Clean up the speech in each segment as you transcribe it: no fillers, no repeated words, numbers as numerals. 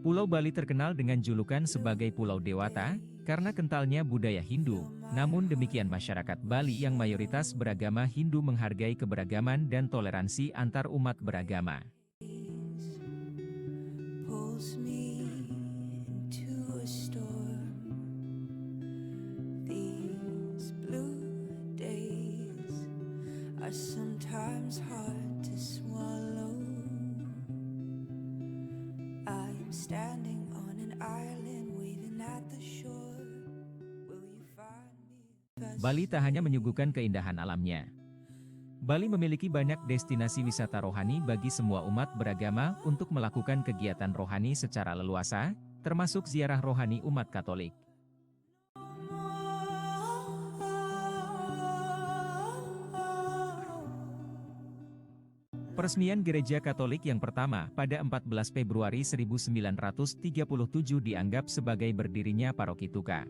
Pulau Bali terkenal dengan julukan sebagai Pulau Dewata, karena kentalnya budaya Hindu. Namun demikian masyarakat Bali yang mayoritas beragama Hindu menghargai keberagaman dan toleransi antar umat beragama. Pulls me into a storm. These blue days are sometimes hard to swallow. I'm standing on an island waving at the shore. Will you find me? Bali tak hanya menyuguhkan keindahan alamnya. Bali memiliki banyak destinasi wisata rohani bagi semua umat beragama untuk melakukan kegiatan rohani secara leluasa, termasuk ziarah rohani umat Katolik. Peresmian Gereja Katolik yang pertama pada 14 Februari 1937 dianggap sebagai berdirinya Paroki Tuka.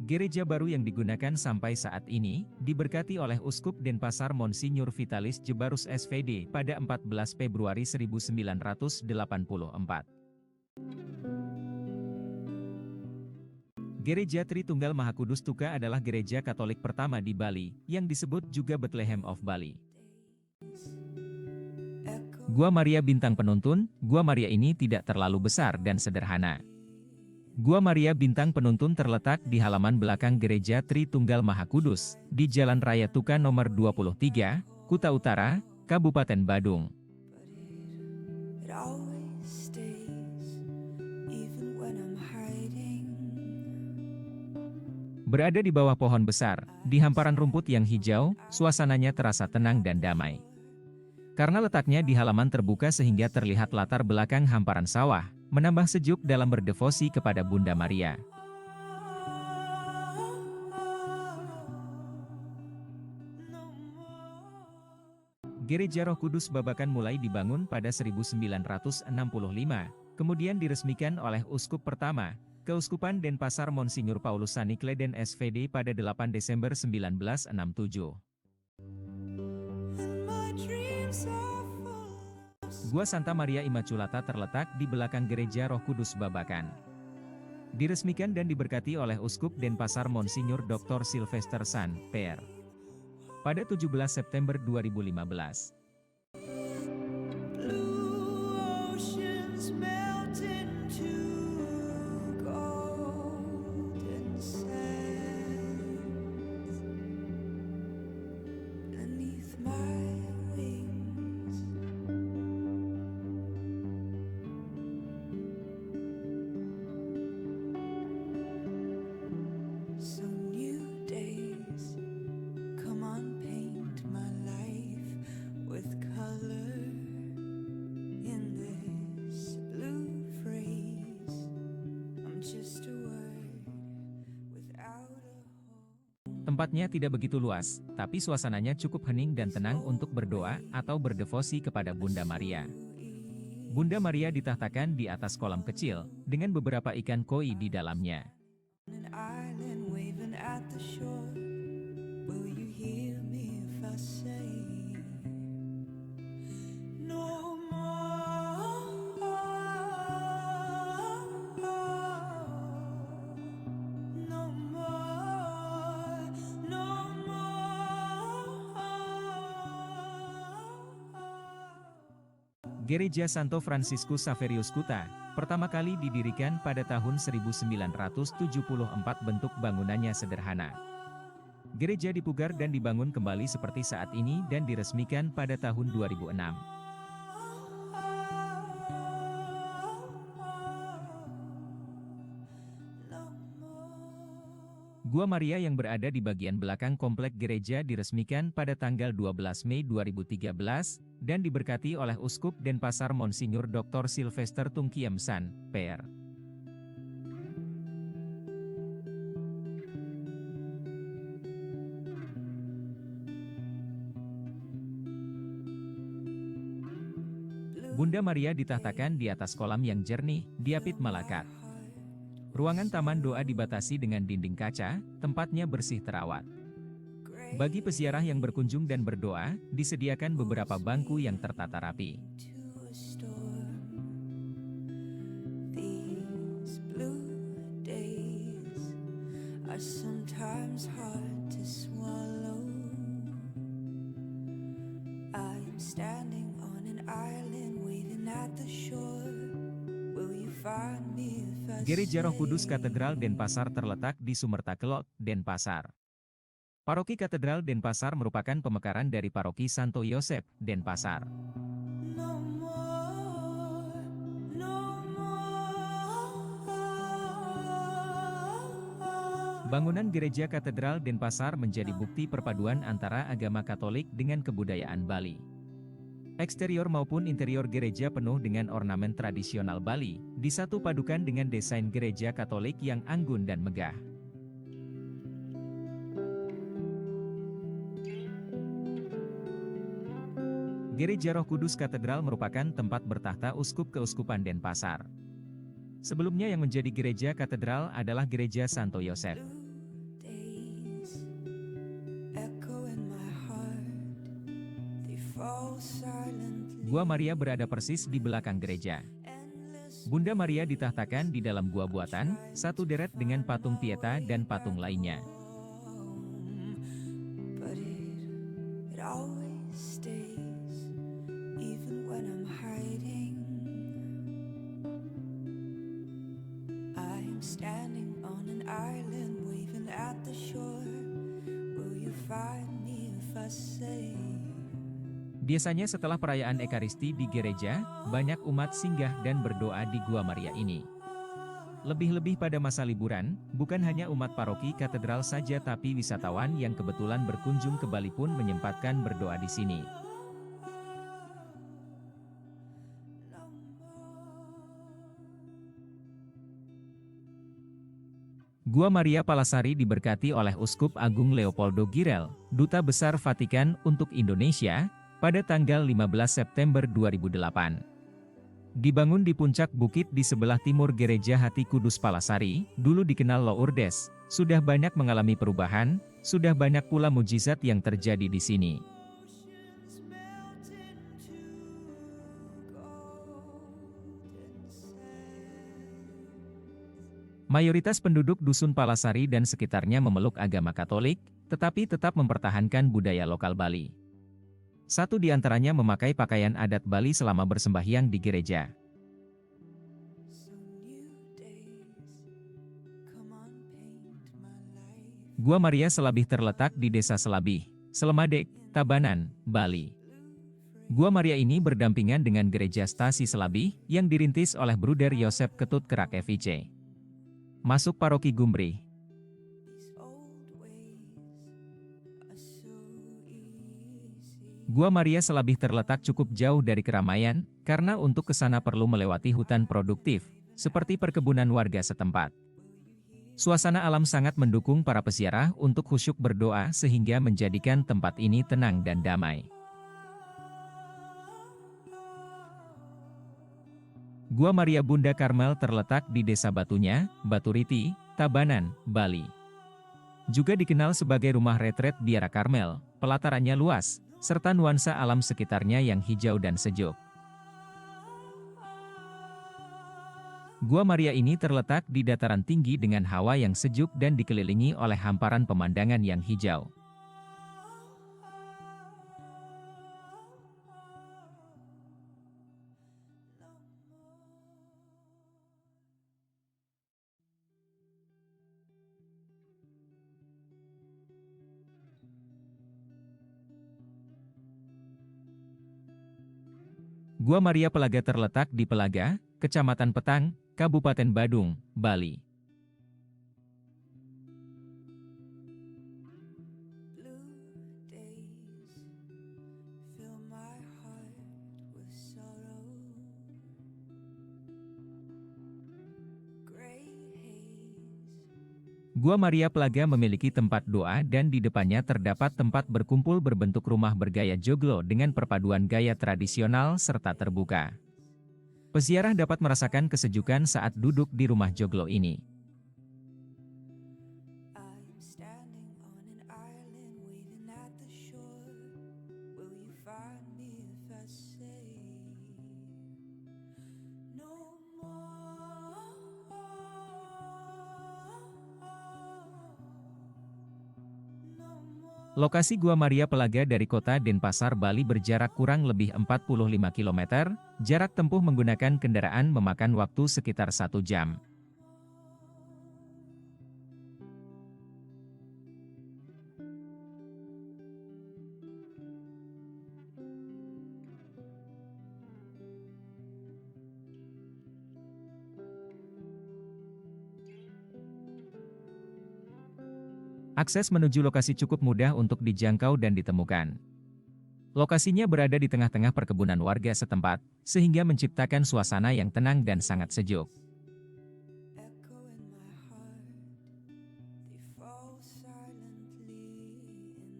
Gereja baru yang digunakan sampai saat ini, diberkati oleh Uskup Denpasar Monsinyur Vitalis Jebarus SVD pada 14 Februari 1984. Gereja Tritunggal Maha Kudus Tuka adalah gereja Katolik pertama di Bali, yang disebut juga Bethlehem of Bali. Gua Maria Bintang Penuntun. Gua Maria ini tidak terlalu besar dan sederhana. Gua Maria Bintang Penuntun terletak di halaman belakang Gereja Tritunggal Maha Kudus, di Jalan Raya Tuka nomor 23, Kuta Utara, Kabupaten Badung. It always stays, even when I'm hiding. Berada di bawah pohon besar, di hamparan rumput yang hijau, suasananya terasa tenang dan damai. Karena letaknya di halaman terbuka sehingga terlihat latar belakang hamparan sawah, menambah sejuk dalam berdevosi kepada Bunda Maria. Gereja Roh Kudus Babakan mulai dibangun pada 1965, kemudian diresmikan oleh Uskup pertama, Keuskupan Denpasar Monsinyur Paulus Sanikleden SVD pada 8 Desember 1967. Gua Santa Maria Immaculata terletak di belakang Gereja Roh Kudus Babakan. Diresmikan dan diberkati oleh Uskup Denpasar Monsinyur Dr. Sylvester San, PR. Pada 17 September 2015. Tempatnya tidak begitu luas, tapi suasananya cukup hening dan tenang untuk berdoa atau berdevosi kepada Bunda Maria. Bunda Maria ditahtakan di atas kolam kecil, dengan beberapa ikan koi di dalamnya. Gereja Santo Fransiskus Xaverius Kuta, pertama kali didirikan pada tahun 1974. Bentuk bangunannya sederhana. Gereja dipugar dan dibangun kembali seperti saat ini dan diresmikan pada tahun 2006. Gua Maria yang berada di bagian belakang komplek gereja diresmikan pada tanggal 12 Mei 2013, dan diberkati oleh Uskup Denpasar Monsinyur Dr. Sylvester Tungkiem San, PR. Bunda Maria ditahtakan di atas kolam yang jernih, diapit malakat. Ruangan taman doa dibatasi dengan dinding kaca, tempatnya bersih terawat. Bagi peziarah yang berkunjung dan berdoa, disediakan beberapa bangku yang tertata rapi. at the shore? Will you find me if I Gereja Roh Kudus stay? Katedral Denpasar terletak di Sumertakelot, Denpasar. Paroki Katedral Denpasar merupakan pemekaran dari Paroki Santo Yosep, Denpasar. No more, no more. Bangunan Gereja Katedral Denpasar menjadi bukti perpaduan antara agama Katolik dengan kebudayaan Bali. Eksterior maupun interior gereja penuh dengan ornamen tradisional Bali, disatu padukan dengan desain gereja Katolik yang anggun dan megah. Gereja Roh Kudus Katedral merupakan tempat bertahta Uskup Keuskupan Denpasar. Sebelumnya yang menjadi gereja katedral adalah Gereja Santo Yosep. Blue days echo in my heart. They fall silently. Gua Maria berada persis di belakang gereja. Endless Bunda Maria ditahtakan di dalam gua buatan, satu deret dengan patung Pieta dan patung lainnya. but it always stays, even when I'm hiding. I'm standing on an island, waving at the shore. Will you find me if I say? Biasanya setelah perayaan Ekaristi di gereja, banyak umat singgah dan berdoa di Gua Maria ini. Lebih-lebih pada masa liburan, bukan hanya umat paroki katedral saja tapi wisatawan yang kebetulan berkunjung ke Bali pun menyempatkan berdoa di sini. Gua Maria Palasari diberkati oleh Uskup Agung Leopoldo Girel, Duta Besar Vatikan untuk Indonesia, pada tanggal 15 September 2008. Dibangun di puncak bukit di sebelah timur Gereja Hati Kudus Palasari, dulu dikenal Lourdes, sudah banyak mengalami perubahan, sudah banyak pula mujizat yang terjadi di sini. Oceans melt into golden sands. Mayoritas penduduk Dusun Palasari dan sekitarnya memeluk agama Katolik, tetapi tetap mempertahankan budaya lokal Bali. Satu di antaranya memakai pakaian adat Bali selama bersembahyang di gereja. So new days, come on, paint my life. Gua Maria Selabih terletak di Desa Selabih, Selemadeg, Tabanan, Bali. Gua Maria ini berdampingan dengan Gereja Stasi Selabih yang dirintis oleh Bruder Yosep Ketut Kerak FIC. Masuk Paroki Gumbrih. These old ways are so easy. Gua Maria Selabih terletak cukup jauh dari keramaian, karena untuk ke sana perlu melewati hutan produktif, seperti perkebunan warga setempat. Suasana alam sangat mendukung para peziarah untuk khusyuk berdoa sehingga menjadikan tempat ini tenang dan damai. Gua Maria Bunda Karmel terletak di Desa Batunya, Baturiti, Tabanan, Bali. Juga dikenal sebagai rumah retret Biara Karmel, pelatarannya luas, serta nuansa alam sekitarnya yang hijau dan sejuk. Gua Maria ini terletak di dataran tinggi dengan hawa yang sejuk dan dikelilingi oleh hamparan pemandangan yang hijau. Gua Maria Pelaga terletak di Pelaga, Kecamatan Petang, Kabupaten Badung, Bali. Blue days fill my heart with sorrow. Gray haze. Gua Maria Pelaga memiliki tempat doa dan di depannya terdapat tempat berkumpul berbentuk rumah bergaya joglo dengan perpaduan gaya tradisional serta terbuka. Peziarah dapat merasakan kesejukan saat duduk di rumah joglo ini. I'm standing on an island waving at the shore. Will you find me if I say no more? No more. Lokasi Gua Maria Pelaga dari kota Denpasar, Bali berjarak kurang lebih 45 km, jarak tempuh menggunakan kendaraan memakan waktu sekitar 1 jam. Akses menuju lokasi cukup mudah untuk dijangkau dan ditemukan. Lokasinya berada di tengah-tengah perkebunan warga setempat, sehingga menciptakan suasana yang tenang dan sangat sejuk. Echo in my heart, they fall silently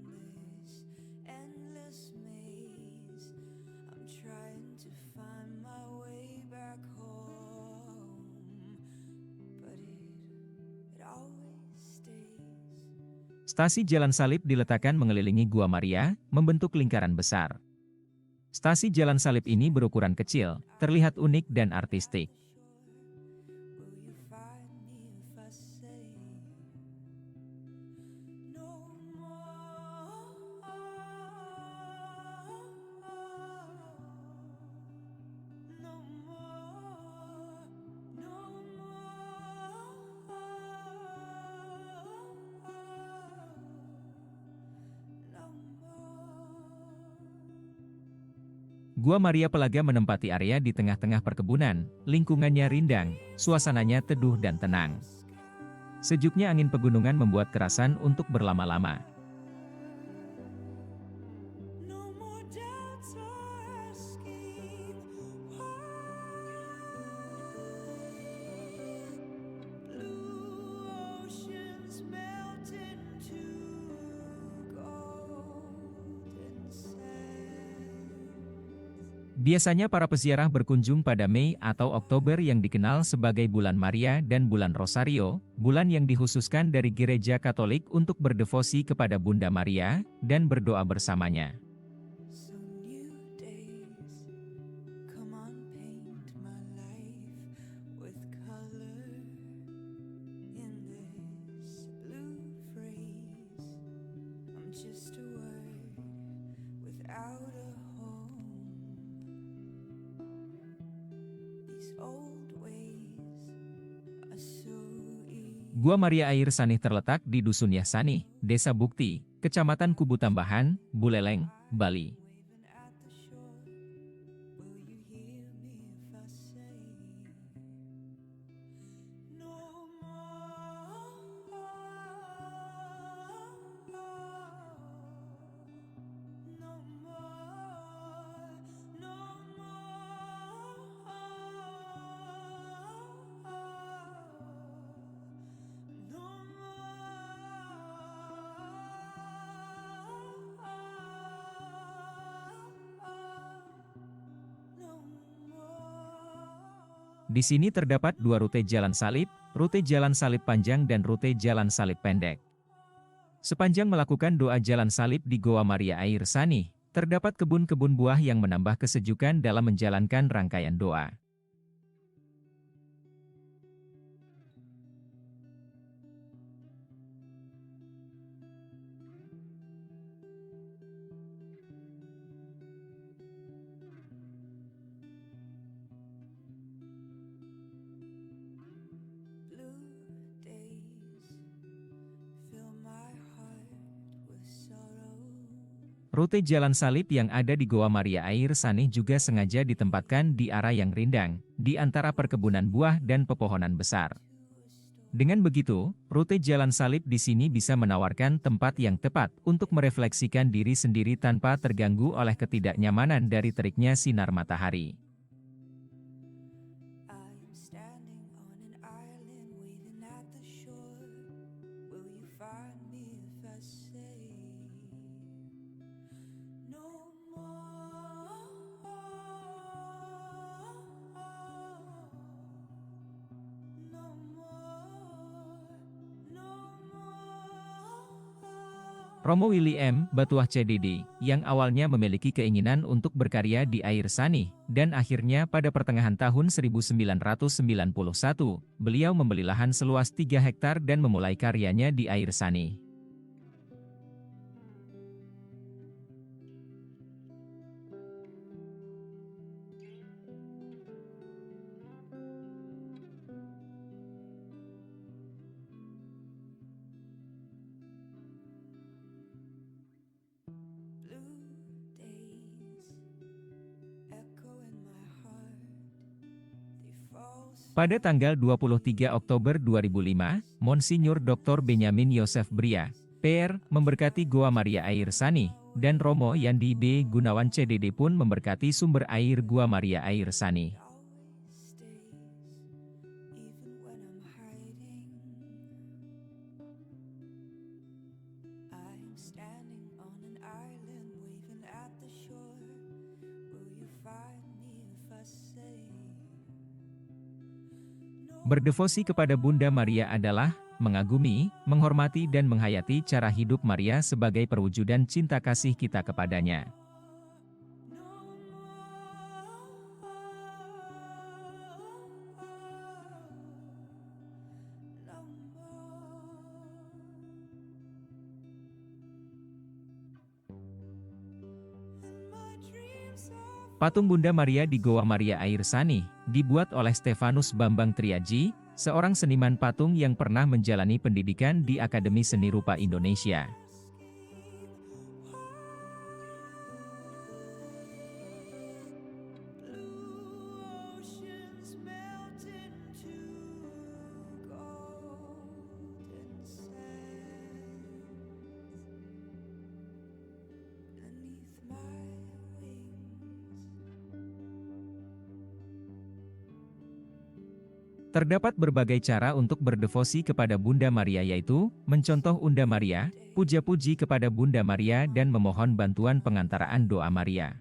in this endless maze. I'm trying to find my way back home, but it always stays. Stasi Jalan Salib diletakkan mengelilingi Gua Maria, membentuk lingkaran besar. Stasi Jalan Salib ini berukuran kecil, terlihat unik dan artistik. Will you find me if I say no more? No more, no Gua Maria Pelaga menempati area di tengah-tengah perkebunan, lingkungannya rindang, suasananya teduh dan tenang. Sejuknya angin pegunungan membuat kerasan untuk berlama-lama. No more doubts or asking why. Blue oceans melt into golden sand. Biasanya para peziarah berkunjung pada Mei atau Oktober yang dikenal sebagai bulan Maria dan bulan Rosario, bulan yang dikhususkan dari Gereja Katolik untuk berdevosi kepada Bunda Maria dan berdoa bersamanya. So new days, come on, paint my life with color. In this blue phrase, I'm just a word without a home. These old ways are so easy. Gua Maria Air Sanih terletak di Dusun Yahsanih, Desa Bukti, Kecamatan Kubu Tambahan, Buleleng, Bali. Waving at the shore, will you hear me if I say no more? No more, no more, no Di sini terdapat dua rute jalan salib, rute jalan salib panjang dan rute jalan salib pendek. Sepanjang melakukan doa jalan salib di Goa Maria Air Sanih, terdapat kebun-kebun buah yang menambah kesejukan dalam menjalankan rangkaian doa. Blue days fill my heart with sorrow. Rute jalan salib yang ada di Goa Maria Air Sanih juga sengaja ditempatkan di arah yang rindang, di antara perkebunan buah dan pepohonan besar. Dengan begitu, rute jalan salib di sini bisa menawarkan tempat yang tepat untuk merefleksikan diri sendiri tanpa terganggu oleh ketidaknyamanan dari teriknya sinar matahari. I'm standing on an island waving at the shore. Will you find me if I say no more? No more, no more. Romo Willy M. Batuah CDD, yang awalnya memiliki keinginan untuk berkarya di Air Sanih, dan akhirnya pada pertengahan tahun 1991, beliau membeli lahan seluas 3 hektar dan memulai karyanya di Air Sanih. Pada tanggal 23 Oktober 2005, Monsinyur Dr. Benyamin Yosef Bria, PR, memberkati Goa Maria Air Sani, dan Romo Yandi B. Gunawan CDD pun memberkati sumber air Goa Maria Air Sani. Berdevosi kepada Bunda Maria adalah mengagumi, menghormati dan menghayati cara hidup Maria sebagai perwujudan cinta kasih kita kepadanya. Patung Bunda Maria di Goa Maria Air Sani, dibuat oleh Stefanus Bambang Triaji, seorang seniman patung yang pernah menjalani pendidikan di Akademi Seni Rupa Indonesia. Terdapat berbagai cara untuk berdevosi kepada Bunda Maria, yaitu mencontoh Unda Maria, puja-puji kepada Bunda Maria dan memohon bantuan pengantaraan doa Maria.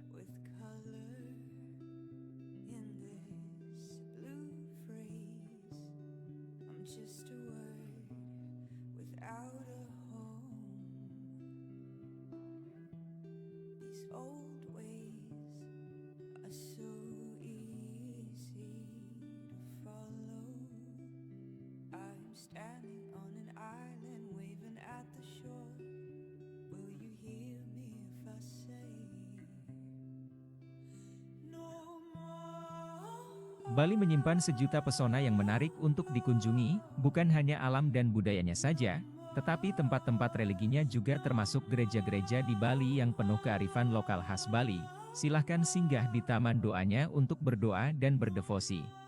Standing on an island waving at the shore. Will you hear me if I say no more? Bali menyimpan sejuta pesona yang menarik untuk dikunjungi, bukan hanya alam dan budayanya saja, tetapi tempat-tempat religinya juga, termasuk gereja-gereja di Bali yang penuh kearifan lokal khas Bali. Silahkan singgah di Taman Doanya untuk berdoa dan berdevosi.